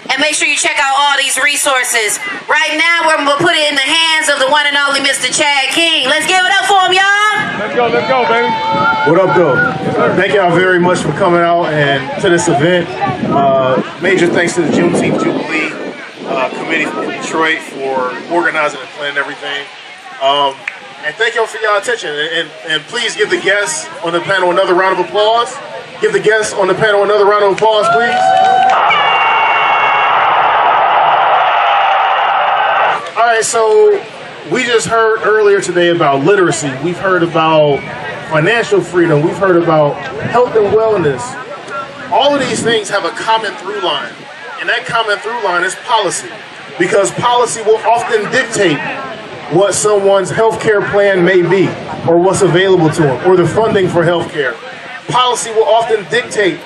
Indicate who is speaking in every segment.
Speaker 1: And make sure you check out all these resources. Right now, we're going to put it in the hands of the one and only Mr. Chad King. Let's give it up for him, y'all.
Speaker 2: Let's go, baby.
Speaker 3: What up, though? Thank y'all very much for coming out and to this event. Major thanks to the Juneteenth Jubilee committee in Detroit for organizing and planning everything. And thank y'all for y'all attention. And please give the guests on the panel another round of applause. Give the guests on the panel another round of applause, please. All right, so we just heard earlier today about literacy. We've heard about financial freedom. We've heard about health and wellness. All of these things have a common through line, and that common through line is policy, because policy will often dictate what someone's health care plan may be, or what's available to them, or the funding for health care. Policy will often dictate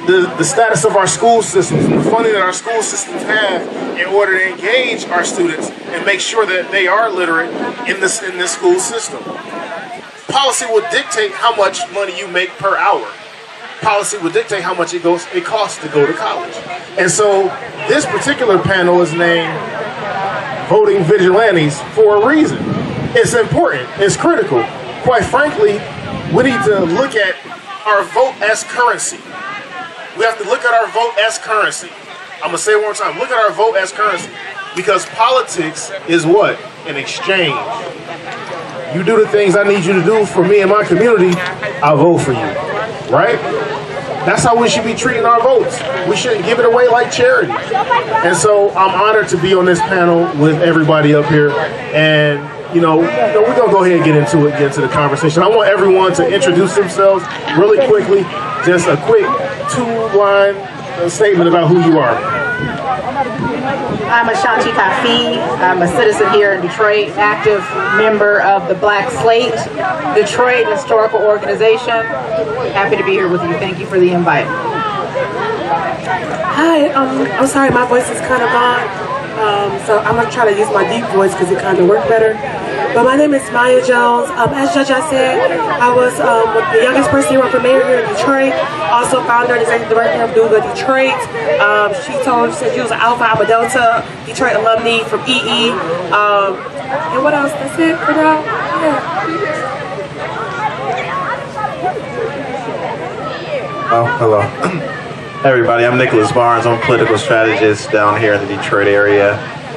Speaker 3: the status of our school systems and the funding that our school systems have in order to engage our students and make sure that they are literate in this school system. Policy will dictate how much money you make per hour. Policy will dictate how much it costs to go to college. And so this particular panel is named Voting Vigilantes for a reason. It's important, it's critical. Quite frankly, we need to look at our vote as currency. We have to look at our vote as currency. I'm gonna say it one more time, look at our vote as currency. Because politics is what? An exchange. You do the things I need you to do for me and my community, I vote for you, right? That's how we should be treating our votes. We shouldn't give it away like charity. And so I'm honored to be on this panel with everybody up here. And we're gonna go ahead and get into the conversation. I want everyone to introduce themselves really quickly. Just a quick two-line statement about who you are.
Speaker 4: I'm Ashanti Kafi. I'm a citizen here in Detroit, active member of the Black Slate Detroit Historical Organization. Happy to be here with you. Thank you for the invite.
Speaker 5: Hi, I'm sorry, my voice is kind of gone, so I'm going to try to use my deep voice because it kind of worked better. But my name is Maya Jones. As Jaja said, I was the youngest person to run for mayor here in Detroit. Also founder and executive director of Duga Detroit. She said she was an Alpha, I'm a Delta, Detroit alumni from EE. And what else? That's it for now? Yeah.
Speaker 6: Oh, hello. Hey everybody, I'm Nicholas Barnes. I'm a political strategist down here in the Detroit area.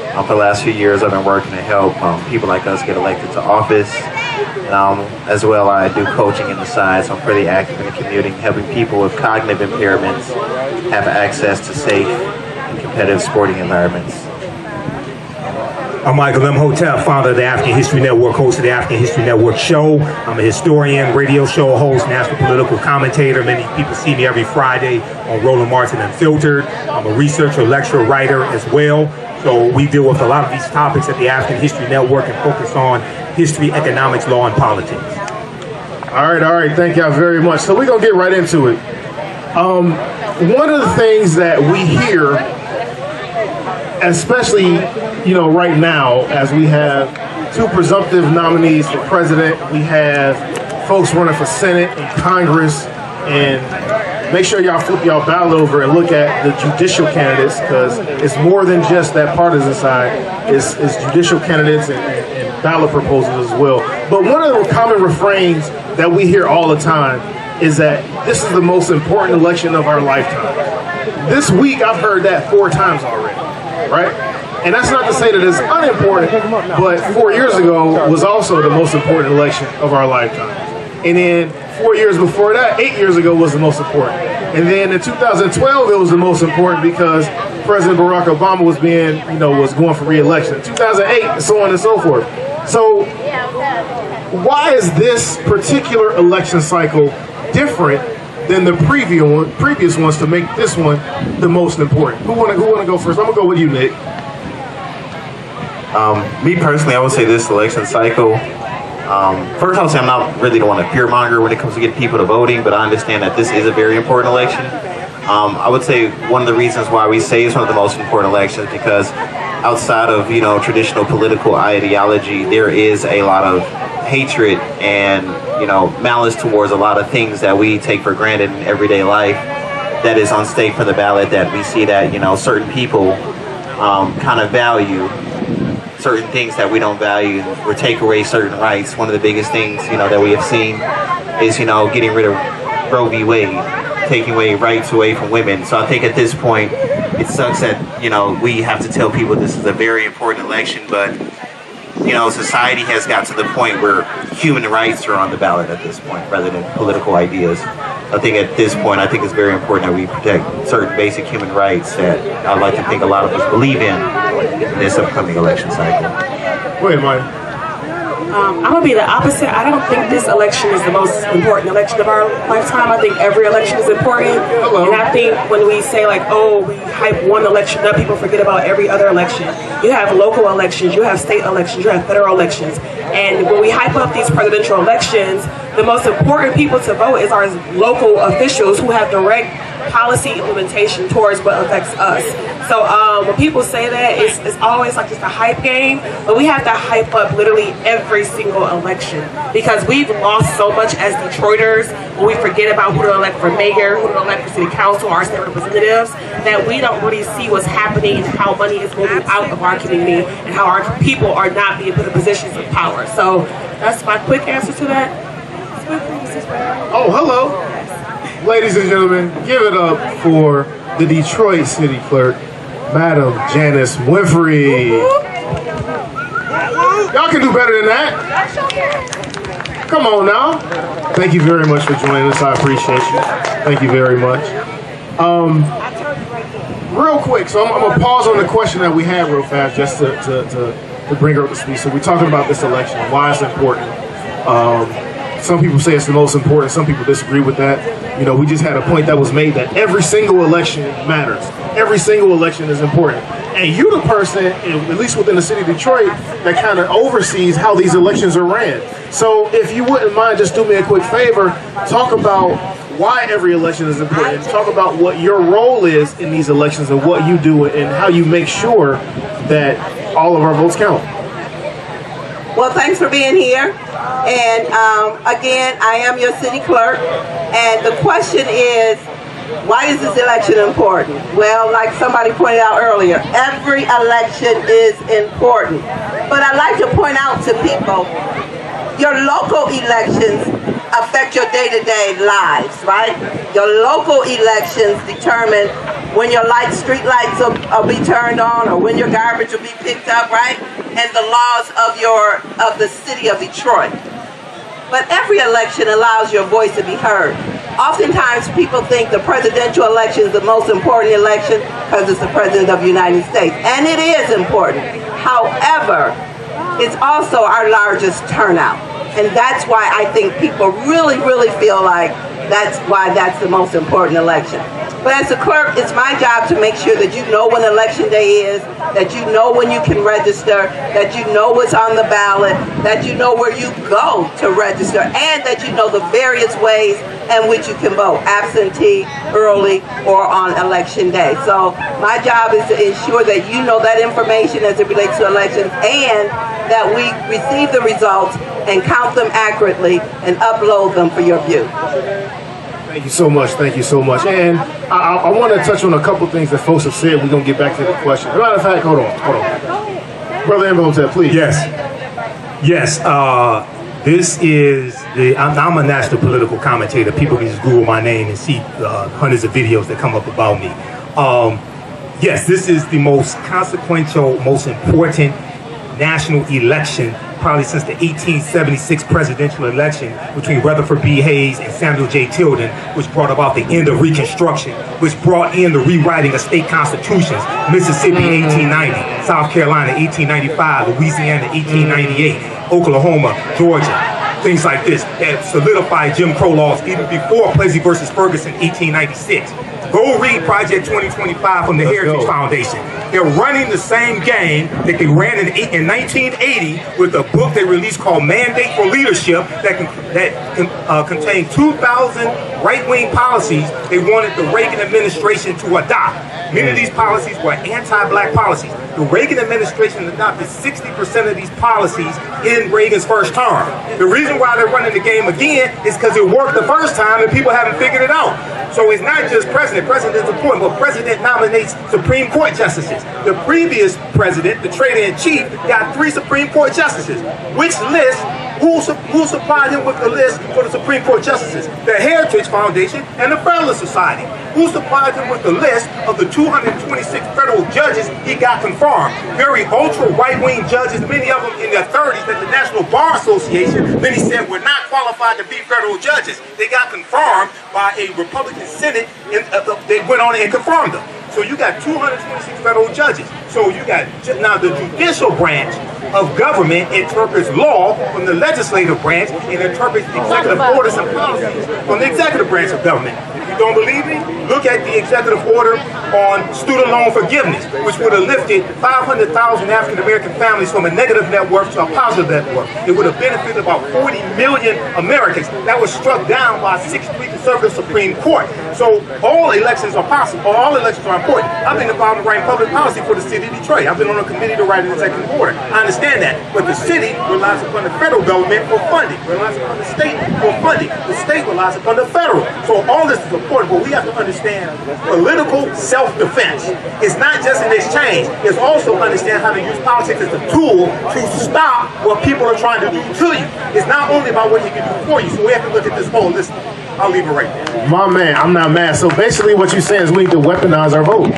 Speaker 6: For the last few years, I've been working to help people like us get elected to office. As well, I do coaching in the side, so I'm pretty active in the community, helping people with cognitive impairments have access to safe and competitive sporting environments.
Speaker 7: I'm Michael Imhotep, founder of the African History Network, host of the African History Network show. I'm a historian, radio show host, national political commentator. Many people see me every Friday on Roland Martin Unfiltered. I'm a researcher, lecturer, writer as well. So we deal with a lot of these topics at the African History Network and focus on history, economics, law, and politics.
Speaker 3: All right, thank y'all very much. So we're gonna get right into it. One of the things that we hear, especially right now, as we have two presumptive nominees for president, we have folks running for Senate and Congress, and make sure y'all flip y'all ballot over and look at the judicial candidates, because it's more than just that partisan side. It's judicial candidates and ballot proposals as well. But one of the common refrains that we hear all the time is that this is the most important election of our lifetime. This week I've heard that 4 times already, right? And that's not to say that it's unimportant, but 4 years ago was also the most important election of our lifetime. And then 4 years before that, 8 years ago, was the most important. And then in 2012, it was the most important because President Barack Obama was was going for re-election. In 2008, and so on and so forth. So why is this particular election cycle different than the previous ones to make this one the most important? Who wanna go first? I'm gonna go with you, Nick.
Speaker 6: Me personally, I would say this election cycle, first I would say I'm not really the one to fear-monger when it comes to getting people to voting, but I understand that this is a very important election. I would say one of the reasons why we say it's one of the most important elections because outside of, traditional political ideology, there is a lot of hatred and, malice towards a lot of things that we take for granted in everyday life. that is on stake for the ballot, that we see that, you know, certain people kind of value certain things that we don't value, or take away certain rights. One of the biggest things, you know, that we have seen is, you know, getting rid of Roe v. Wade, taking away rights away from women. So I think at this point, it sucks that, you know, we have to tell people this is a very important election, but, you know, society has got to the point where human rights are on the ballot at this point rather than political ideas. I think at this point, I think it's very important that we protect certain basic human rights that I'd like to think a lot of us believe in this upcoming election cycle.
Speaker 3: Go ahead, Mike.
Speaker 5: I'm going to be the opposite. I don't think this election is the most important election of our lifetime. I think every election is important.
Speaker 3: Hello.
Speaker 5: And I think when we say, like, oh, we hype one election up, people forget about every other election. You have local elections, you have state elections, you have federal elections. And when we hype up these presidential elections, the most important people to vote is our local officials who have direct policy implementation towards what affects us. So when people say that, it's always like just a hype game, but we have to hype up literally every single election, because we've lost so much as Detroiters when we forget about who to elect for mayor, who to elect for city council, our state representatives, that we don't really see what's happening and how money is moving out of our community and how our people are not being put in positions of power. So that's my quick answer to that.
Speaker 3: Oh, hello. Ladies and gentlemen, give it up for the Detroit City Clerk, Madam Janice Winfrey. Y'all can do better than that. Come on now. Thank you very much for joining us. I appreciate you. Thank you very much. Real quick, so I'm gonna pause on the question that we had real fast, just to bring her up to speed. So we're talking about this election, why it's important. Some people say it's the most important. Some people disagree with that. You know, we just had a point that was made that every single election matters. Every single election is important. And you're the person, at least within the city of Detroit, that kind of oversees how these elections are ran. So if you wouldn't mind, just do me a quick favor, talk about why every election is important. Talk about what your role is in these elections and what you do and how you make sure that all of our votes count.
Speaker 2: Well, thanks for being here. And again, I am your city clerk. And the question is, why is this election important? Well, like somebody pointed out earlier, every election is important. But I like to point out to people, your local elections affect your day-to-day lives, right? Your local elections determine when your street lights will be turned on, or when your garbage will be picked up, right? And the laws of the city of Detroit. But every election allows your voice to be heard. Oftentimes people think the presidential election is the most important election because it's the president of the United States. And it is important. However, it's also our largest turnout. And that's why I think people really, really feel like that's why that's the most important election. But as a clerk, it's my job to make sure that you know when election day is, that you know when you can register, that you know what's on the ballot, that you know where you go to register, and that you know the various ways in which you can vote, absentee, early, or on election day. So my job is to ensure that you know that information as it relates to elections, and that we receive the results and count them accurately and upload them for your view.
Speaker 3: Thank you so much. Thank you so much. And I want to touch on a couple things that folks have said. We're going to get back to the question. As a matter of fact, hold on. Brother Imhotep, please.
Speaker 7: Yes. This is I'm a national political commentator. People can just Google my name and see hundreds of videos that come up about me. Yes, this is the most consequential, most important national election probably since the 1876 presidential election between Rutherford B. Hayes and Samuel J. Tilden, which brought about the end of Reconstruction, which brought in the rewriting of state constitutions. Mississippi, 1890, South Carolina, 1895, Louisiana, 1898, Oklahoma, Georgia, things like this that solidified Jim Crow laws even before Plessy versus Ferguson, 1896. Go read Project 2025 from the Heritage Foundation. They're running the same game that they ran in 1980 with a book they released called Mandate for Leadership that contained 2,000 right-wing policies they wanted the Reagan administration to adopt. Many of these policies were anti-black policies. The Reagan administration adopted 60% of these policies in Reagan's first term. The reason why they're running the game again is because it worked the first time and people haven't figured it out. So it's not just president. President is important, but president nominates Supreme Court justices. The previous president, the trader-in-chief, got 3 Supreme Court justices. Which list? Who supplied him with the list for the Supreme Court justices? The Heritage Foundation and the Federalist Society. Who supplied him with the list of the 226 federal judges he got confirmed? Very ultra right-wing judges, many of them in their 30s, that the National Bar Association, many said were not qualified to be federal judges. They got confirmed by a Republican Senate, they went on and confirmed them. So you got 226 federal judges. So you got, now the judicial branch of government interprets law from the legislative branch and interprets executive orders and policies from the executive branch of government. If you don't believe me, look at the executive order on student loan forgiveness, which would have lifted 500,000 African-American families from a negative net worth to a positive net worth. It would have benefited about 40 million Americans. That was struck down by a 6-3 conservative Supreme Court. So all elections are possible, or all elections are important. I've been involved in writing public policy for the city of Detroit. I've been on a committee to write an executive order. I understand that, but the city relies upon the federal government for funding, relies upon the state for funding. The state relies upon the federal. So all this is important, but we have to understand political self-defense. It's not just an exchange. It's also understand how to use politics as a tool to stop what people are trying to do to you. It's not only about what you can do for you, so we have to look at this holistic. I'll leave it right there.
Speaker 3: My man, I'm not mad. So basically what you're saying is we need to weaponize our vote.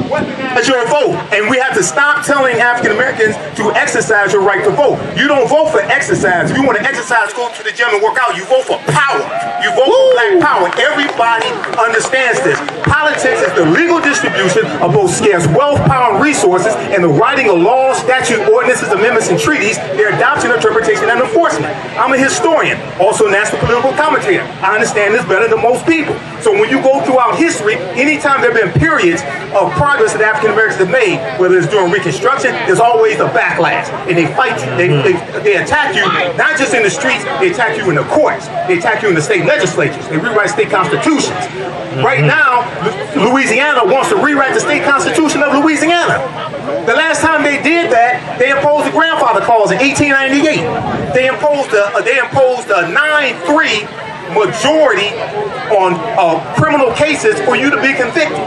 Speaker 7: Weaponize your vote. And we have to stop telling African Americans to exercise your right to vote. You don't vote for exercise. If you want to exercise, go to the gym and work out. You vote for power. You vote for black power. Everybody understands this. Politics is the legal distribution of both scarce wealth, power, and resources, and the writing of laws, statutes, ordinances, amendments, and treaties, their adoption, interpretation, and enforcement. I'm a historian, also national political commentator. I understand this better than most people. So when you go throughout history, anytime there have been periods of progress that African Americans have made, whether it's during Reconstruction, there's always a backlash. And they fight you. They attack you, not just in the streets, they attack you in the courts. They attack you in the state legislatures. They rewrite state constitutions. Right now, Louisiana wants to rewrite the state constitution of Louisiana. The last time they did that, they imposed the grandfather clause in 1898. They imposed a 9-3 majority on criminal cases for you to be convicted.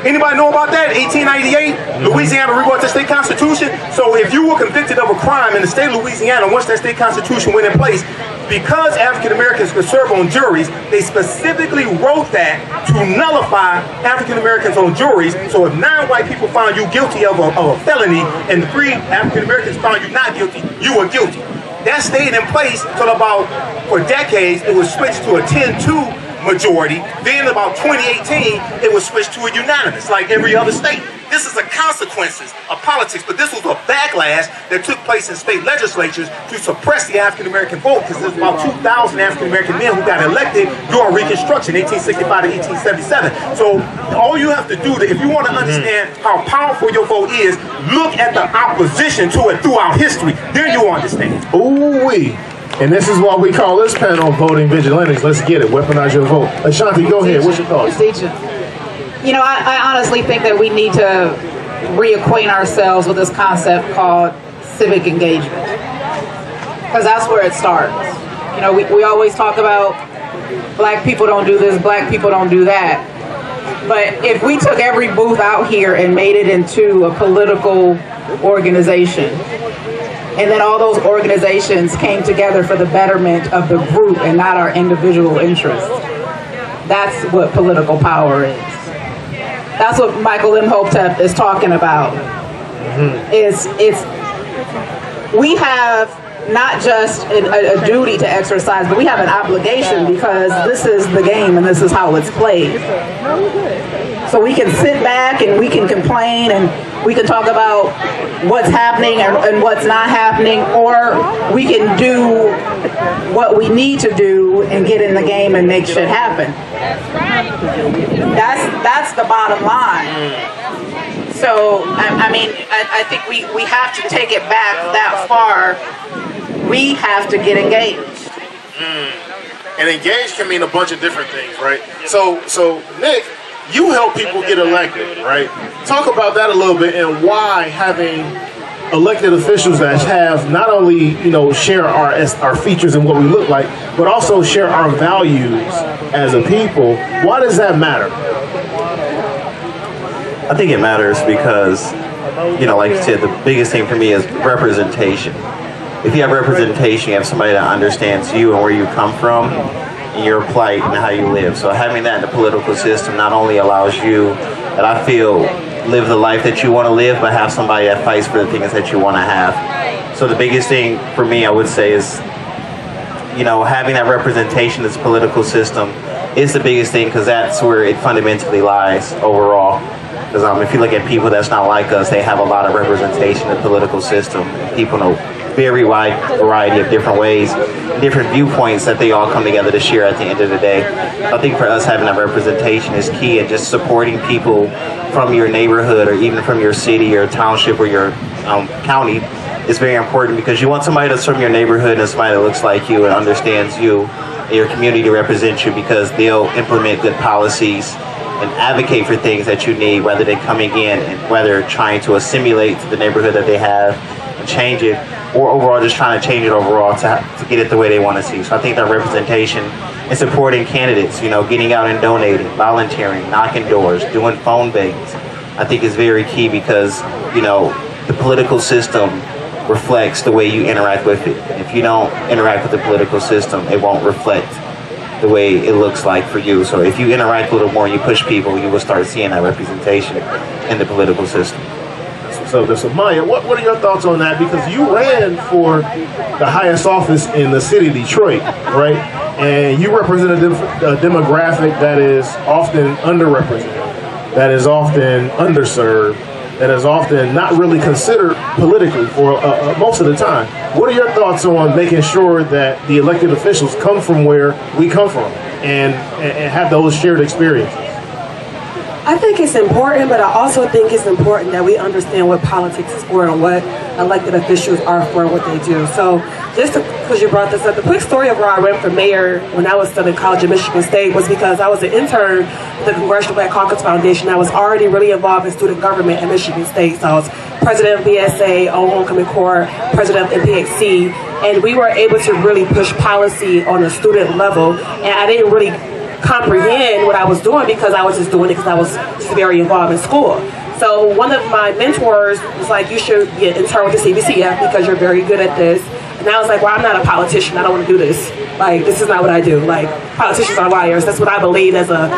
Speaker 7: Anybody know about that? 1898, Louisiana rewrote the state constitution. So if you were convicted of a crime in the state of Louisiana, once that state constitution went in place, because African Americans could serve on juries, they specifically wrote that to nullify African Americans on juries. So if 9 white people found you guilty of a felony and 3 African Americans found you not guilty, you were guilty. That stayed in place till about, for decades, it was switched to a 10-2 majority. Then about 2018, it was switched to a unanimous, like every other state. This is the consequences of politics, but this was a backlash that took place in state legislatures to suppress the African-American vote, because there's about 2,000 African-American men who got elected during Reconstruction, 1865 to 1877. So all you have to do, if you want to understand how powerful your vote is, look at the opposition to it throughout history. Then you'll understand.
Speaker 3: Ooh-wee. And this is why we call this panel Voting Vigilantes. Let's get it. Weaponize your vote. Ashanti, go ahead. What's your thoughts?
Speaker 4: You know, I honestly think that we need to reacquaint ourselves with this concept called civic engagement, because that's where it starts. You know, we always talk about black people don't do this, black people don't do that. But if we took every booth out here and made it into a political organization, and then all those organizations came together for the betterment of the group and not our individual interests, that's what political power is. That's what Michael Imhotep is talking about. We have not just a duty to exercise, but we have an obligation, because this is the game and this is how it's played. So we can sit back and we can complain and we can talk about what's happening and what's not happening, or we can do what we need to do and get in the game and make shit happen. That's the bottom line. So, I mean, I think we have to take it back that far. We have to get engaged.
Speaker 3: And engaged can mean a bunch of different things, right? So Nick, you help people get elected, right? Talk about that a little bit and why having elected officials that have not only, share our features and what we look like, but also share our values as a people. Why does that matter?
Speaker 6: I think it matters because, like you said, the biggest thing for me is representation. If you have representation, you have somebody that understands you and where you come from, and your plight and how you live. So having that in the political system not only allows you, that I feel, live the life that you want to live, but have somebody that fights for the things that you want to have. So the biggest thing for me, I would say, is, having that representation in this political system is the biggest thing, because that's where it fundamentally lies overall. Because if you look at people that's not like us, they have a lot of representation in the political system. People know very wide variety of different ways, different viewpoints that they all come together to share at the end of the day. I think for us, having that representation is key, and just supporting people from your neighborhood or even from your city or township or your county is very important, because you want somebody that's from your neighborhood and somebody that looks like you and understands you and your community to represent you, because they'll implement good policies and advocate for things that you need, whether they're coming in and whether trying to assimilate to the neighborhood that they have and change it, or overall just trying to change it overall to get it the way they want to see. So I think that representation and supporting candidates, getting out and donating, volunteering, knocking doors, doing phone banks, I think is very key, because, the political system reflects the way you interact with it. If you don't interact with the political system, it won't reflect the way it looks like for you. So if you interact a little more and you push people, you will start seeing that representation in the political system.
Speaker 3: So Maya, what are your thoughts on that? Because you ran for the highest office in the city of Detroit, right? And you represent a demographic that is often underrepresented, that is often underserved, that is often not really considered politically for most of the time. What are your thoughts on making sure that the elected officials come from where we come from and have those shared experiences?
Speaker 5: I think it's important, but I also think it's important that we understand what politics is for and what elected officials are for and what they do. So just because you brought this up, the quick story of where I ran for mayor when I was still in college at Michigan State was because I was an intern at the Congressional Black Caucus Foundation. I was already really involved in student government at Michigan State. So I was president of BSA, on Homecoming Corps, president of MPHC, and we were able to really push policy on a student level, and I didn't really comprehend what I was doing because I was just doing it because I was just very involved in school. So one of my mentors was like, you should get intern with the CBCF because you're very good at this. And I was like, well, I'm not a politician. I don't want to do this. Like, this is not what I do. Like, politicians are liars. That's what I believe as a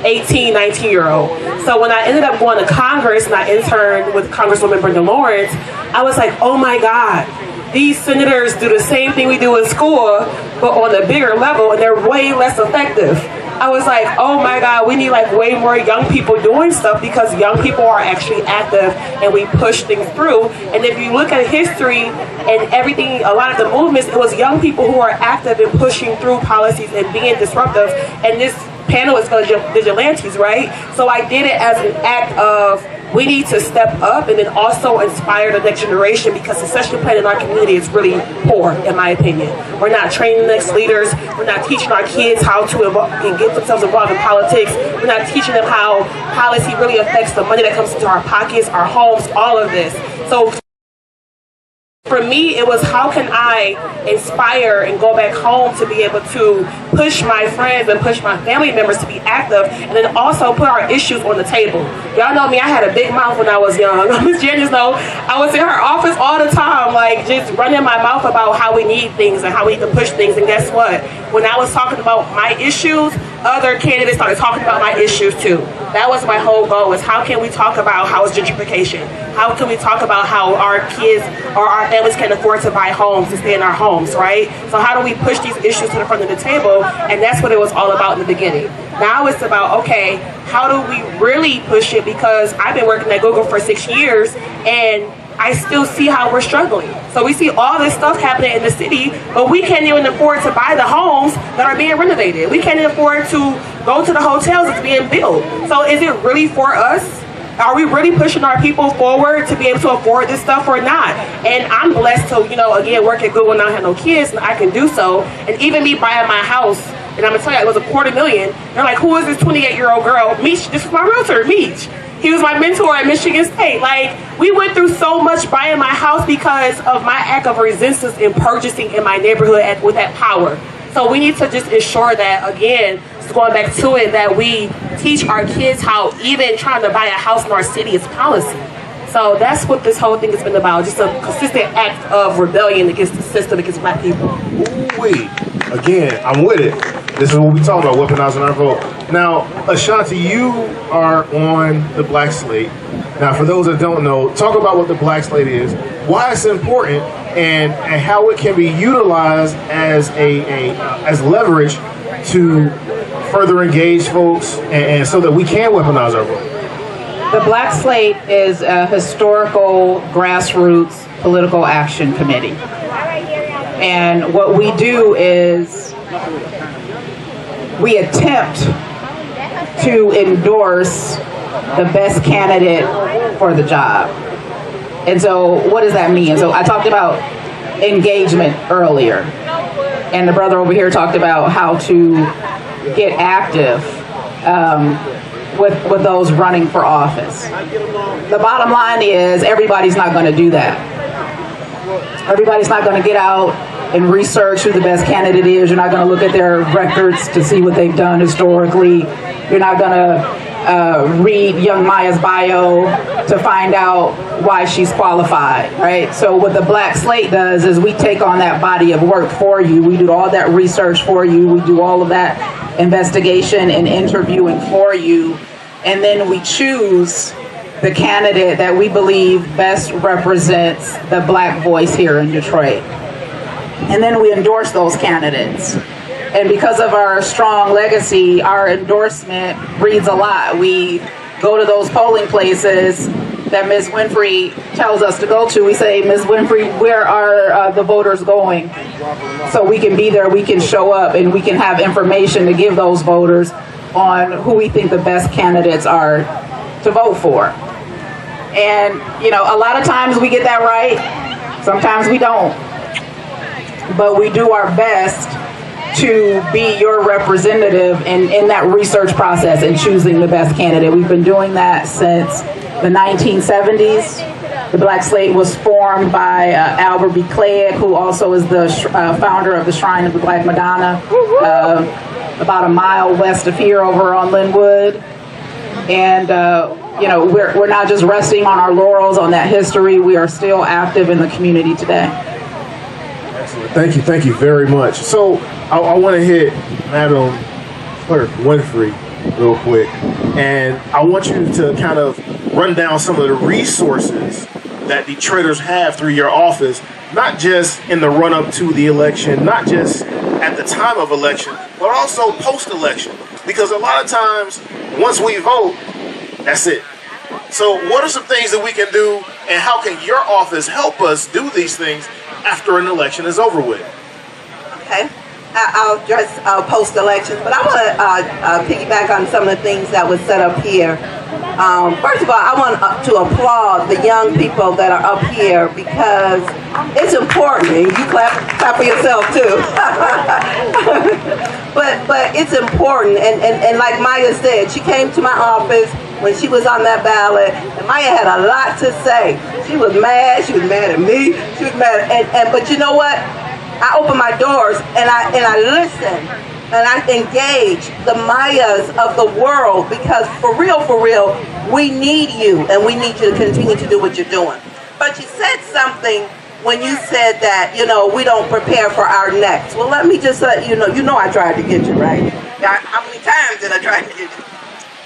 Speaker 5: 18, 19-year-old. So when I ended up going to Congress and I interned with Congresswoman Brenda Lawrence, I was like, oh my God. These senators do the same thing we do in school, but on a bigger level, and they're way less effective. I was like, oh my God, we need like way more young people doing stuff because young people are actually active and we push things through. And if you look at history and everything, a lot of the movements, it was young people who are active in pushing through policies and being disruptive. And this panel is called Vigilantes, right? So I did it as an act of, we need to step up and then also inspire the next generation because the succession plan in our community is really poor, in my opinion. We're not training the next leaders. We're not teaching our kids how to get themselves involved in politics. We're not teaching them how policy really affects the money that comes into our pockets, our homes, all of this. So for me, it was how can I inspire and go back home to be able to push my friends and push my family members to be active and then also put our issues on the table. Y'all know me, I had a big mouth when I was young. Miss Janice know, I was in her office all the time, like just running my mouth about how we need things and how we need to push things. And guess what? When I was talking about my issues, other candidates started talking about my issues too. That was my whole goal, is how can we talk about house gentrification? How can we talk about how our kids or our families can afford to buy homes, to stay in our homes, right? So how do we push these issues to the front of the table? And that's what it was all about in the beginning. Now it's about, okay, how do we really push it? Because I've been working at Google for 6 years and I still see how we're struggling. So we see all this stuff happening in the city, but we can't even afford to buy the homes that are being renovated. We can't afford to go to the hotels that's being built. So is it really for us? Are we really pushing our people forward to be able to afford this stuff or not? And I'm blessed to, again, work at Google and not have no kids, and I can do so. And even me buying my house, and I'm gonna tell you, it was $250,000. They're like, who is this 28-year-old girl? Meech, this is my realtor, Meech. He was my mentor at Michigan State. Like, we went through so much buying my house because of my act of resistance in purchasing in my neighborhood with that power. So we need to just ensure that, again, just going back to it, that we teach our kids how even trying to buy a house in our city is policy. So that's what this whole thing has been about, just a consistent act of rebellion against the system, against black people.
Speaker 3: Ooh-wee. Again, I'm with it. This is what we talk about, weaponizing our vote. Now, Ashanti, you are on the Black Slate. Now, for those that don't know, talk about what the Black Slate is, why it's important, and how it can be utilized as as leverage to further engage folks, and so that we can weaponize our vote.
Speaker 4: The Black Slate is a historical grassroots political action committee. And what we do is we attempt to endorse the best candidate for the job. And so what does that mean? So I talked about engagement earlier. And the brother over here talked about how to get active with those running for office. The bottom line is everybody's not going to do that. Everybody's not going to get out and research who the best candidate is. You're not going to look at their records to see what they've done historically. You're not going to read young Maya's bio to find out why she's qualified, right? So what the Black Slate does is we take on that body of work for you. We do all that research for you. We do all of that investigation and interviewing for you. And then we choose the candidate that we believe best represents the black voice here in Detroit. And then we endorse those candidates. And because of our strong legacy, our endorsement reads a lot. We go to those polling places that Ms. Winfrey tells us to go to. We say, Ms. Winfrey, where are the voters going? So we can be there, we can show up, and we can have information to give those voters on who we think the best candidates are to vote for. And, you know, a lot of times we get that right, sometimes we don't. But we do our best to be your representative in that research process and choosing the best candidate. We've been doing that since the 1970s. The Black Slate was formed by Albert B. Clegg, who also is the founder of the Shrine of the Black Madonna, about a mile west of here over on Linwood. And you know, we're not just resting on our laurels on that history. We are still active in the community today.
Speaker 3: Excellent. Thank you very much. So I want to hit Madam Clerk Winfrey real quick, and I want you to kind of run down some of the resources that Detroiters have through your office, not just in the run-up to the election, not just at the time of election, but also post-election. Because a lot of times, once we vote, that's it. So what are some things that we can do, and how can your office help us do these things after an election is over with?
Speaker 2: Okay, I'll address post-election, but I want to piggyback on some of the things that was set up here. First of all, I want to applaud the young people that are up here, because it's important, and you clap for yourself too. but it's important, and like Maya said, she came to my office when she was on that ballot, and Maya had a lot to say. She was mad at me, she was mad, but you know what? I opened my doors and I listened and I engaged the Mayas of the world, because for real, we need you, and we need you to continue to do what you're doing. But you said something when you said that, you know, we don't prepare for our next. Well, let me just let you know I tried to get you, right? How many times did I try to get you?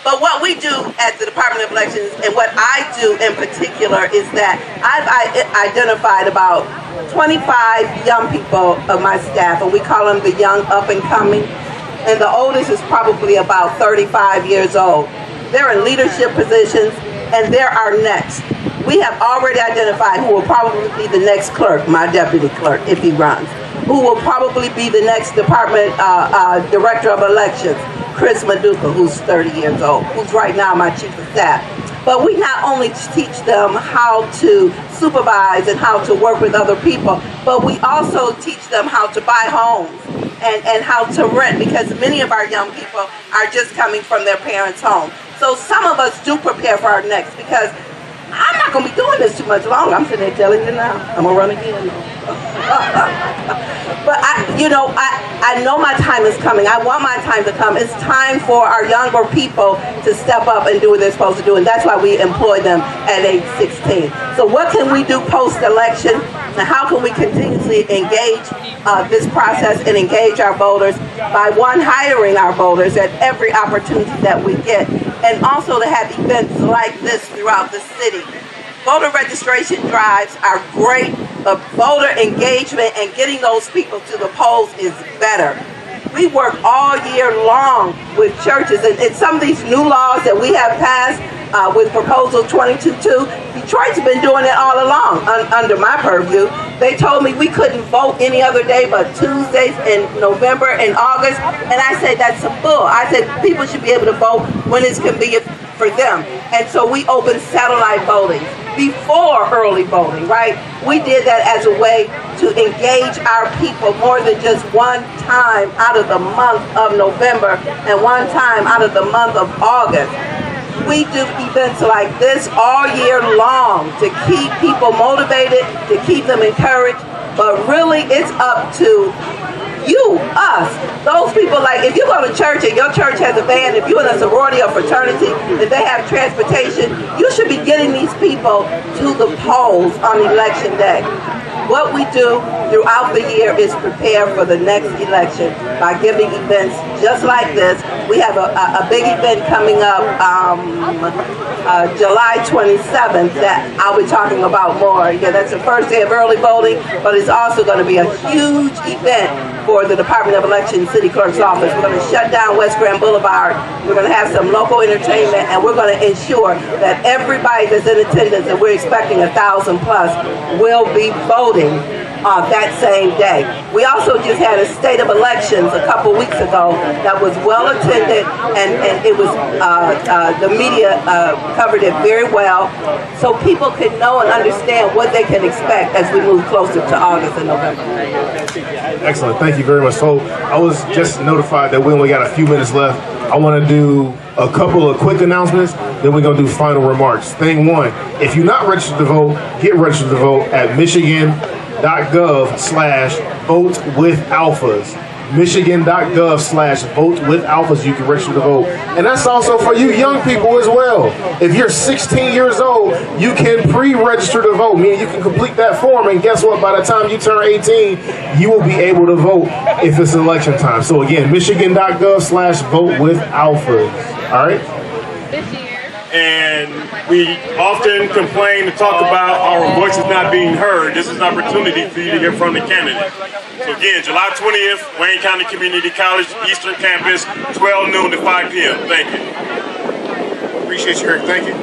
Speaker 2: But what we do at the Department of Elections, and what I do in particular, is that I've identified about 25 young people of my staff, and we call them the young up and coming. And the oldest is probably about 35 years old. They're in leadership positions, and they're our next. We have already identified who will probably be the next clerk, my deputy clerk, if he runs. Who will probably be the next department director of elections, Chris Maduka, who's 30 years old, who's right now my chief of staff. But we not only teach them how to supervise and how to work with other people, but we also teach them how to buy homes and how to rent, because many of our young people are just coming from their parents' home. So some of us do prepare for our next, because I'm not going to be doing this too much longer. I'm sitting there telling you now. I'm going to run again. But I know my time is coming. I want my time to come. It's time for our younger people to step up and do what they're supposed to do, and that's why we employ them at age 16. So what can we do post-election, and how can we continuously engage this process and engage our voters by, one, hiring our voters at every opportunity that we get, and also to have events like this throughout the city. Voter registration drives are great, but voter engagement and getting those people to the polls is better. We work all year long with churches, and some of these new laws that we have passed with Proposal 22.2, Detroit's been doing it all along under my purview. They told me we couldn't vote any other day but Tuesdays in November and August, and I said that's some bull. I said people should be able to vote when it's convenient for them. And so we opened satellite voting before early voting, right? We did that as a way to engage our people more than just one time out of the month of November and one time out of the month of August. We do events like this all year long to keep people motivated, to keep them encouraged, but really it's up to you, us, those people. Like if you go to church and your church has a band, if you're in a sorority or fraternity, if they have transportation, you should be getting these people to the polls on election day. What we do throughout the year is prepare for the next election by giving events just like this. We have a big event coming up July 27th that I'll be talking about more. Yeah, that's the first day of early voting, but it's also going to be a huge event for the Department of Election City Clerk's office. We're going to shut down West Grand Boulevard. We're going to have some local entertainment, and we're going to ensure that everybody that's in attendance, and we're expecting 1,000 plus, will be voting that same day. We also just had a state of elections a couple weeks ago that was well attended, and it was the media covered it very well, so people can know and understand what they can expect as we move closer to August and November.
Speaker 3: Excellent, thank you very much. So I was just notified that we only got a few minutes left. I want to do a couple of quick announcements, then we're going to do final remarks. Thing one, if you're not registered to vote, get registered to vote at michigan.gov/vote-with-alphas. Michigan.gov/vote-with-alphas, you can register to vote. And that's also for you young people as well. If you're 16 years old, you can pre-register to vote, meaning you can complete that form, and guess what? By the time you turn 18, you will be able to vote if it's election time. So again, michigan.gov/vote-with-alphas. All right?
Speaker 8: And we often complain and talk about our voices not being heard. This is an opportunity for you to hear from the candidate. So again, July 20th, Wayne County Community College, Eastern Campus, 12 noon to 5 p.m. Thank you.
Speaker 3: Appreciate you, Eric. Thank you.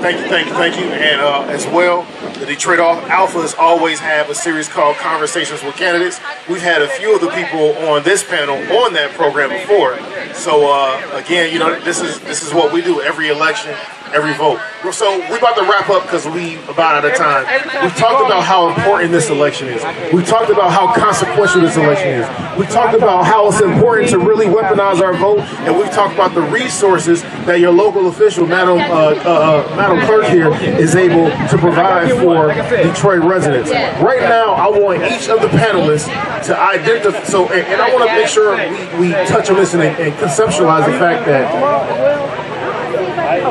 Speaker 3: And as well, the Detroit Alphas always have a series called Conversations with Candidates. We've had a few of the people on this panel on that program before. So again, this is what we do every election, every vote. So we're about to wrap up because we about out of time. We've talked about how important this election is. We talked about how consequential this election is. We talked about how it's important to really weaponize our vote, and we've talked about the resources that your local official, Madam Clerk here, is able to provide for Detroit residents. Right now, I want each of the panelists to identify. So, and I want to make sure we touch on this and conceptualize the fact that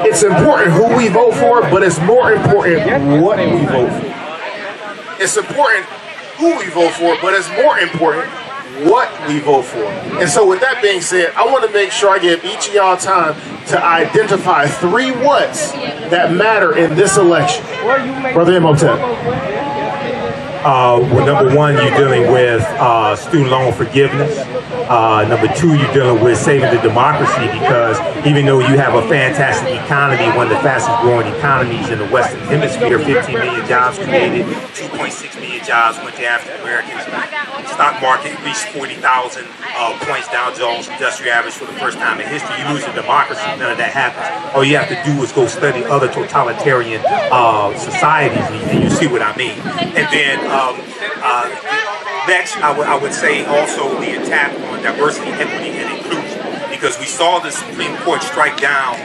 Speaker 3: it's important who we vote for, but it's more important what we vote for. It's important who we vote for, but it's more important what we vote for. And so with that being said, I want to make sure I give each of y'all time to identify 3 whats that matter in this election. Brother Imhotep.
Speaker 7: Well, number one, you're dealing with student loan forgiveness. Number 2, you're dealing with saving the democracy, because even though you have a fantastic economy, one of the fastest growing economies in the Western Hemisphere, 15 million jobs created, 2.6 million jobs went to African Americans. Stock market reached 40,000 points, Dow Jones Industrial Average for the first time in history. You lose your democracy, none of that happens. All you have to do is go study other totalitarian societies, and you see what I mean. And then next, I would say also the attack on diversity, equity, and inclusion. because we saw the Supreme Court strike down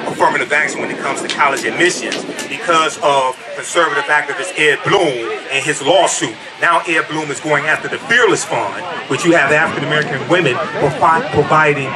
Speaker 7: affirmative action when it comes to college admissions because of conservative activist Ed Bloom and his lawsuit. Now Ed Bloom is going after the Fearless Fund, which you have African-American women providing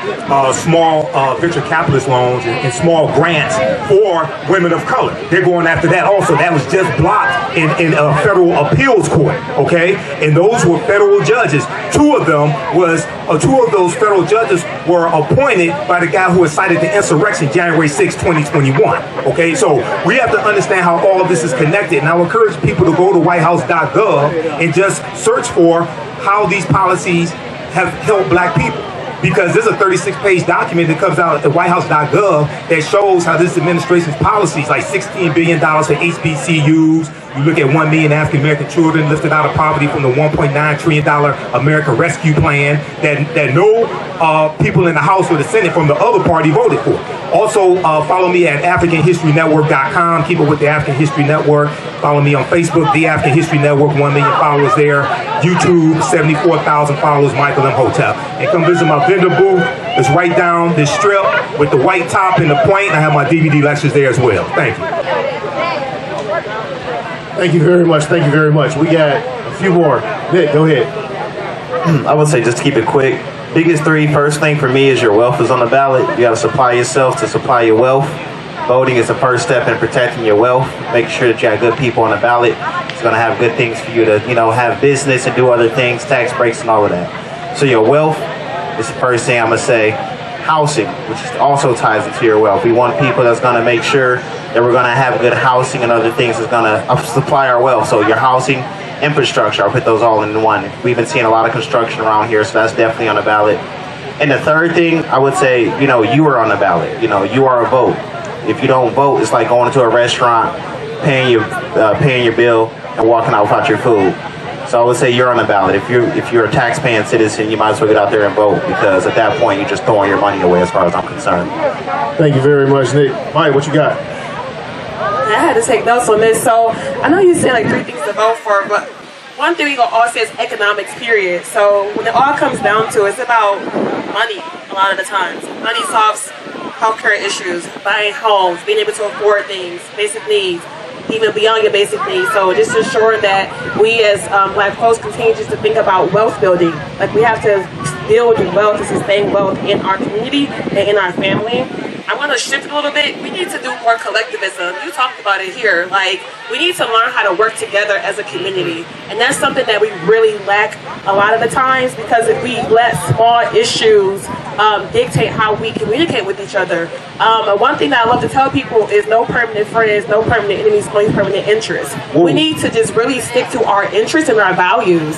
Speaker 7: small venture capitalist loans and small grants for women of color. They're going after that also. That was just blocked in a federal appeals court, okay? And those were federal judges. Two of those federal judges were appointed by the guy who incited the insurrection January 6, 2021, okay? So we have to understand how all of this is connected, and I would encourage people to go to whitehouse.gov and just search for how these policies have helped black people. Because there's a 36-page document that comes out at whitehouse.gov that shows how this administration's policies, like $16 billion for HBCUs, you look at 1 million African-American children lifted out of poverty from the $1.9 trillion American Rescue Plan that no people in the House or the Senate from the other party voted for. Also, follow me at AfricanHistoryNetwork.com. Keep it with the African History Network. Follow me on Facebook, The African History Network, 1 million followers there. YouTube, 74,000 followers, Michael Imhotep. And come visit my vendor booth. It's right down this strip with the white top and the point. I have my DVD lectures there as well. Thank you.
Speaker 3: Thank you very much. Thank you very much. We got a few more. Nick, go ahead.
Speaker 6: I would say just to keep it quick. Biggest three, first thing for me is your wealth is on the ballot. You got to supply yourself to supply your wealth. Voting is the first step in protecting your wealth. Making sure that you have good people on the ballot. It's going to have good things for you to, have business and do other things, tax breaks and all of that. So your wealth is the first thing I'm going to say. Housing, which also ties into your wealth. We want people that's going to make sure that we're going to have good housing and other things that's going to supply our wealth. So your housing, infrastructure, I'll put those all in one. We've been seeing a lot of construction around here, so that's definitely on the ballot. And the third thing, I would say, you are on the ballot. You are a vote. If you don't vote, it's like going to a restaurant, paying your bill, and walking out without your food. So I would say you're on the ballot. If you're a tax-paying citizen, you might as well get out there and vote, because at that point, you're just throwing your money away as far as I'm concerned.
Speaker 3: Thank you very much, Nick. Mike, what you got?
Speaker 5: I had to take notes on this. So I know you said like 3 things to vote for, but one thing we gonna all say is economics, period. So when it all comes down to it, it's about money a lot of the times. Money solves healthcare issues, buying homes, being able to afford things, basic needs, even beyond your basic needs. So just ensure that we as black folks continue just to think about wealth building. Like we have to build wealth to sustain wealth in our community and in our family. I'm going to shift a little bit. We need to do more collectivism. You talked about it here. Like, we need to learn how to work together as a community. And that's something that we really lack a lot of the times, because if we let small issues dictate how we communicate with each other. One thing that I love to tell people is no permanent friends, no permanent enemies, only permanent interests. Ooh. We need to just really stick to our interests and our values.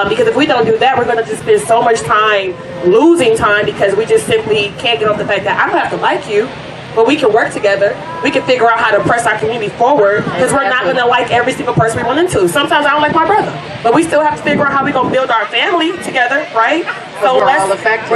Speaker 5: Because if we don't do that, we're going to just spend so much time losing time, because we just simply can't get over the fact that I don't have to like you, but we can work together. We can figure out how to press our community forward, because we're not going to like every single person we run into. Sometimes I don't like my brother, but we still have to figure out how we're going to build our family together, right? So we're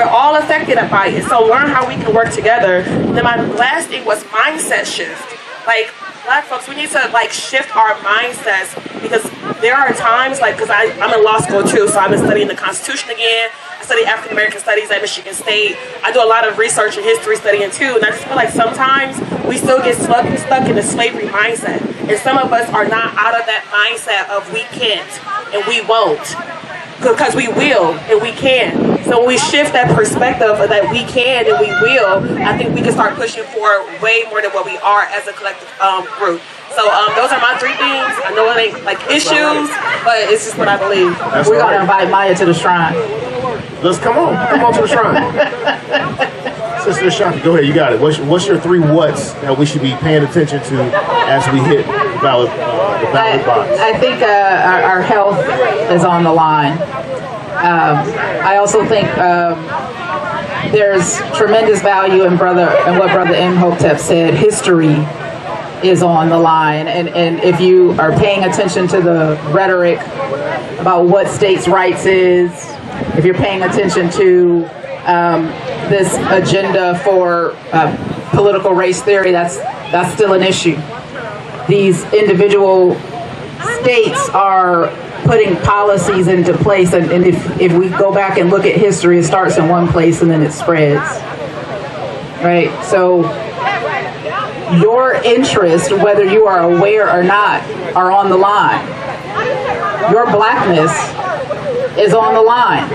Speaker 5: all affected by it. So learn how we can work together. Then my last thing was mindset shift. Like, black folks, we need to shift our mindsets, because there are times because I'm in law school too, so I've been studying the Constitution again. I study African American studies at Michigan State. I do a lot of research and history studying too, and I just feel like sometimes we still get stuck in the slavery mindset, and some of us are not out of that mindset of we can't and we won't, because we will and we can. So when we shift that perspective of that we can and we will, I think we can start pushing for way more than what we are as a collective group. So those are my 3 things. I know it ain't issues, but it's just what I believe.
Speaker 4: We're going to invite Maya to the shrine.
Speaker 3: Let's come on to the shrine. Sister Ashanti, go ahead, you got it. What's your 3 whats that we should be paying attention to as we hit the ballot box?
Speaker 4: I think our health is on the line. I also think there's tremendous value in what Brother Imhotep said. History is on the line, and if you are paying attention to the rhetoric about what states' rights is, if you're paying attention to this agenda for political race theory, that's still an issue. These individual states are putting policies into place. And if we go back and look at history, it starts in one place and then it spreads. Right? So your interests, whether you are aware or not, are on the line. Your blackness is on the line.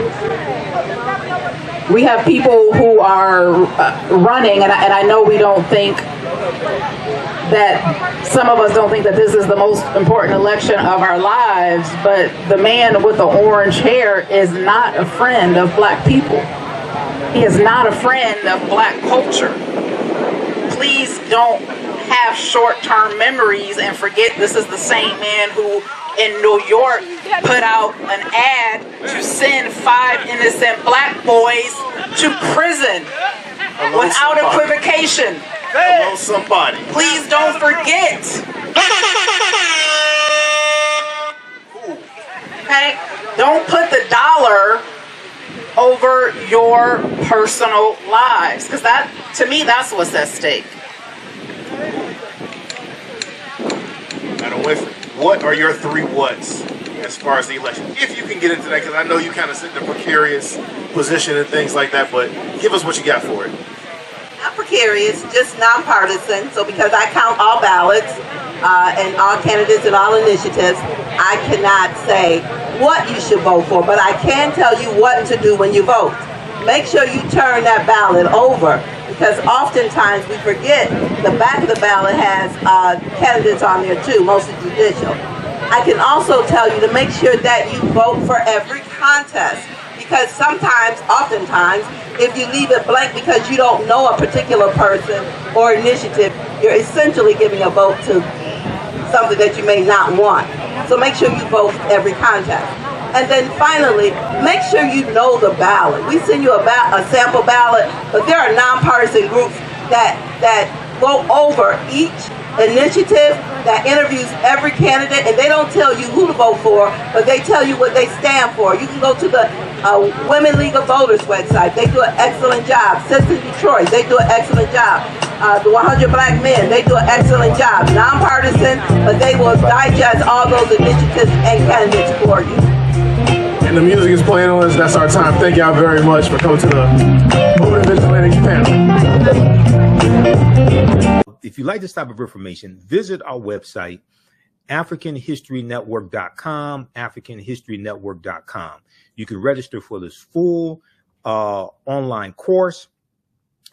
Speaker 4: We have people who are running, and I know we don't think that, some of us don't think that this is the most important election of our lives, but the man with the orange hair is not a friend of black people. He is not a friend of black culture. Please don't have short-term memories and forget this is the same man who in New York put out an ad to send 5 innocent black boys to prison without equivocation.
Speaker 3: Hello, somebody.
Speaker 4: Please don't forget. Okay? Don't put the dollar over your personal lives, because that, to me, that's what's at stake.
Speaker 3: Madam Winfrey, what are your 3 whats as far as the election? If you can get into that, because I know you kind of sit in a precarious position and things like that, but give us what you got for it.
Speaker 2: Not precarious, just nonpartisan. So because I count all ballots and all candidates and all initiatives, I cannot say what you should vote for, but I can tell you what to do when you vote. Make sure you turn that ballot over, because oftentimes we forget the back of the ballot has candidates on there too, mostly judicial. I can also tell you to make sure that you vote for every contest, because sometimes, oftentimes, if you leave it blank because you don't know a particular person or initiative, you're essentially giving a vote to something that you may not want. So make sure you vote every contest. And then finally, make sure you know the ballot. We send you a sample ballot, but there are nonpartisan groups that go over each initiative, that interviews every candidate, and they don't tell you who to vote for, but they tell you what they stand for. You can go to the Women League of Voters website. They do an excellent job. Sisters Detroit, they do an excellent job. The 100 Black Men, they do an excellent job. Nonpartisan, but they will digest all those initiatives and candidates for you.
Speaker 3: And the music is playing on us. That's our time. Thank y'all very much for coming to the Moving Vigilantes panel.
Speaker 7: If you like this type of information, visit our website, AfricanHistoryNetwork.com, AfricanHistoryNetwork.com. You can register for this full online course,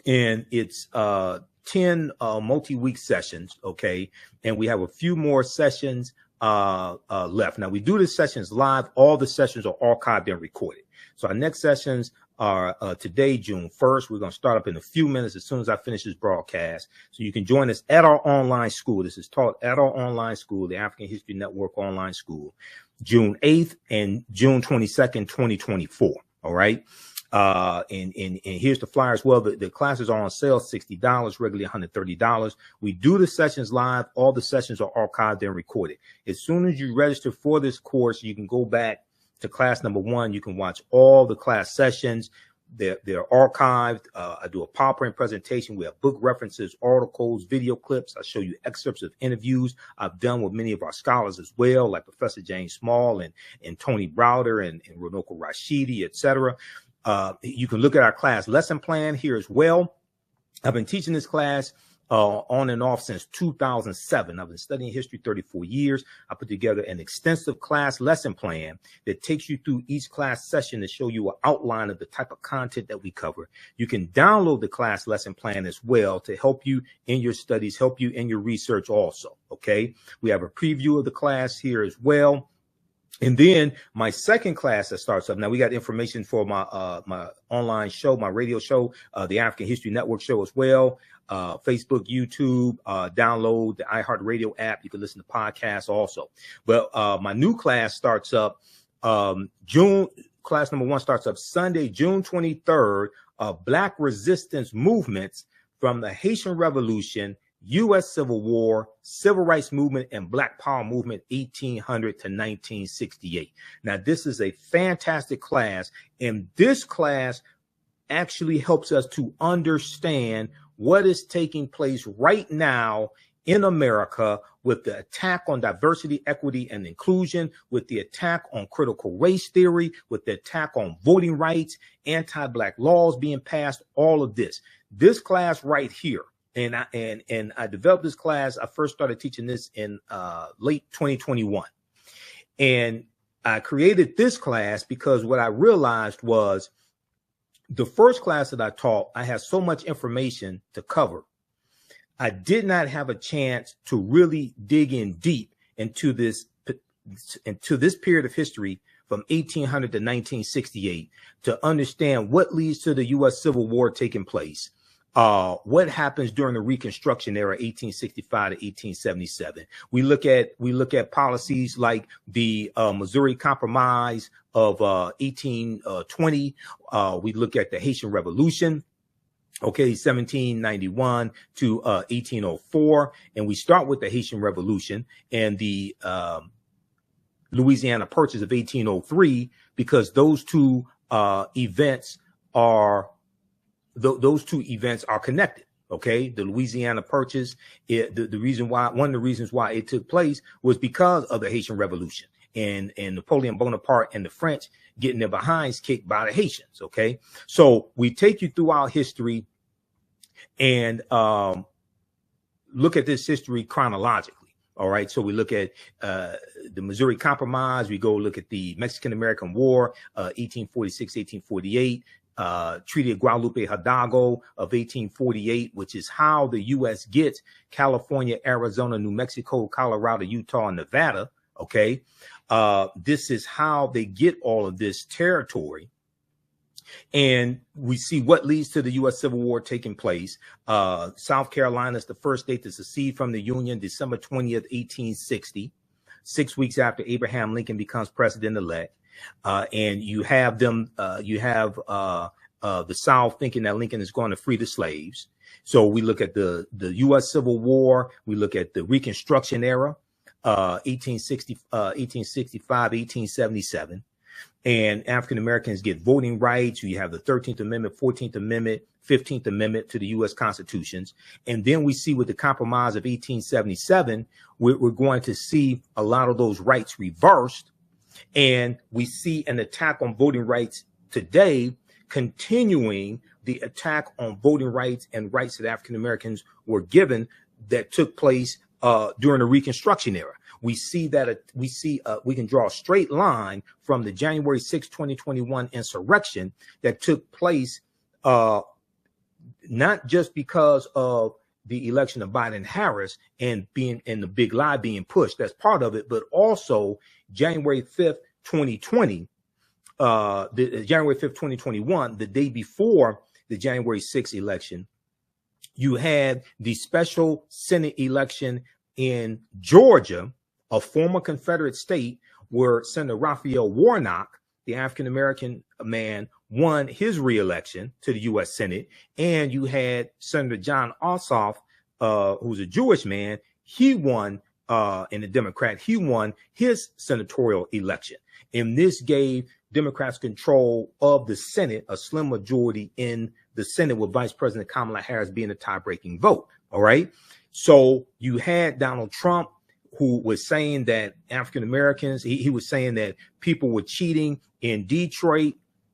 Speaker 7: and it's 10 multi-week sessions, okay? And we have a few more sessions left. Now, we do the sessions live. All the sessions are archived and recorded. So our next sessions are today, June 1st. We're going to start up in a few minutes as soon as I finish this broadcast. So you can join us at our online school. This is taught at our online school, the African History Network online school, June 8th and June 22nd, 2024. All right. And here's the flyer as well. The classes are on sale, $60, regularly $130. We do the sessions live. All the sessions are archived and recorded. As soon as you register for this course, you can go back to class number 1. You can watch all the class sessions. They're archived. I do a PowerPoint presentation. We have book references, articles, video clips. I show you excerpts of interviews I've done with many of our scholars as well, like Professor James Small and Tony Browder and Runoko Rashidi, etc. You can look at our class lesson plan here as well. I've been teaching this class on and off since 2007. I've been studying history 34 years. I put together an extensive class lesson plan that takes you through each class session to show you an outline of the type of content that we cover. You can download the class lesson plan as well to help you in your studies, help you in your research also. Okay. We have a preview of the class here as well. And then my second class that starts up. Now we got information for my my online show, my radio show, the African History Network show as well. Facebook, YouTube, download the iHeartRadio app. You can listen to podcasts also. But my new class starts up class number 1 starts up Sunday, June 23rd, Black Resistance Movements from the Haitian Revolution, U.S. Civil War, Civil Rights Movement, and Black Power Movement, 1800 to 1968. Now, this is a fantastic class, and this class actually helps us to understand what is taking place right now in America, with the attack on diversity, equity, and inclusion, with the attack on critical race theory, with the attack on voting rights, anti-black laws being passed, all of this. This class right here, and I developed this class. I first started teaching this in late 2021. And I created this class because what I realized was the first class that I taught, I had so much information to cover. I did not have a chance to really dig in deep into this period of history from 1800 to 1968 to understand what leads to the U.S. Civil War taking place. What happens during the Reconstruction Era, 1865 to 1877? We look at policies like the Missouri Compromise of 1820. We look at the Haitian Revolution, okay, 1791 to 1804, and we start with the Haitian Revolution and the Louisiana Purchase of 1803 because those two events are connected. Okay, the Louisiana Purchase, the reason why, one of the reasons why it took place was because of the Haitian Revolution and Napoleon Bonaparte and the French getting their behinds kicked by the Haitians. Okay, so we take you through our history and look at this history chronologically. All right, so we look at the Missouri Compromise. We go look at the Mexican-American War, 1846, 1848. Treaty of Guadalupe Hidalgo of 1848, which is how the U.S. gets California, Arizona, New Mexico, Colorado, Utah, and Nevada. Okay, this is how they get all of this territory. And we see what leads to the U.S. Civil War taking place. South Carolina is the first state to secede from the Union, December 20th, 1860, 6 weeks after Abraham Lincoln becomes president-elect. And you have them, the South thinking that Lincoln is going to free the slaves. So we look at the U.S. Civil War. We look at the Reconstruction Era, 1865, 1877. And African Americans get voting rights. You have the 13th Amendment, 14th Amendment, 15th Amendment to the U.S. Constitutions. And then we see with the Compromise of 1877, we're going to see a lot of those rights reversed. And we see an attack on voting rights today, continuing the attack on voting rights and rights that African Americans were given that took place during the Reconstruction Era. We see that we can draw a straight line from the January 6, 2021 insurrection that took place, not just because of the election of Biden-Harris and the big lie being pushed. That's part of it, but also January 5th, 2020, January 5th, 2021, the day before the January 6th election, you had the special Senate election in Georgia, a former Confederate state, where Senator Raphael Warnock, the African-American man, won his reelection to the U.S. Senate. And you had Senator John Ossoff, who's a Jewish man. He won, and a Democrat, he won his senatorial election. And this gave Democrats control of the Senate, a slim majority in the Senate, with Vice President Kamala Harris being a tie-breaking vote. All right. So you had Donald Trump, who was saying that African Americans, he was saying that people were cheating in Detroit,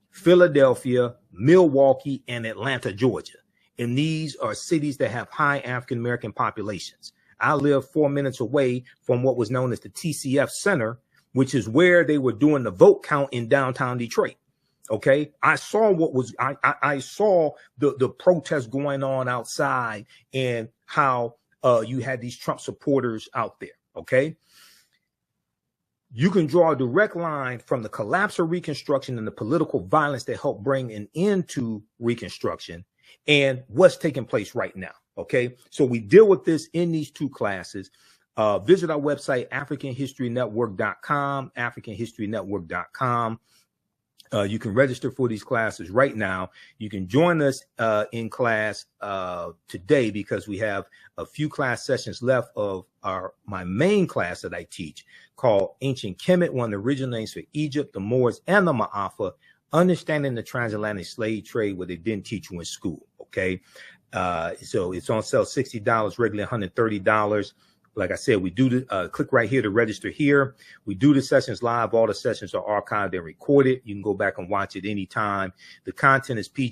Speaker 7: Philadelphia, Milwaukee, and Atlanta, Georgia. And these are cities that have high African American populations. I live 4 minutes away from what was known as the TCF Center, which is where they were doing the vote count in downtown Detroit. Okay, I saw what was I saw the protests going on outside and how you had these Trump supporters out there. Okay, you can draw a direct line from the collapse of Reconstruction and the political violence that helped bring an end to Reconstruction and what's taking place right now. Okay, so we deal with this in these two classes. Visit our website, AfricanHistoryNetwork.com, AfricanHistoryNetwork.com. You can register for these classes right now. You can join us in class today because we have a few class sessions left of my main class that I teach called Ancient Kemet, one of the original names for Egypt, the Moors, and the Ma'afa, Understanding the Transatlantic Slave Trade, what they didn't teach you in school. Okay. So it's on sale $60, regularly $130. Like I said, we do the click right here to register here. We do the sessions live. All the sessions are archived and recorded. You can go back and watch it anytime. The content is PG.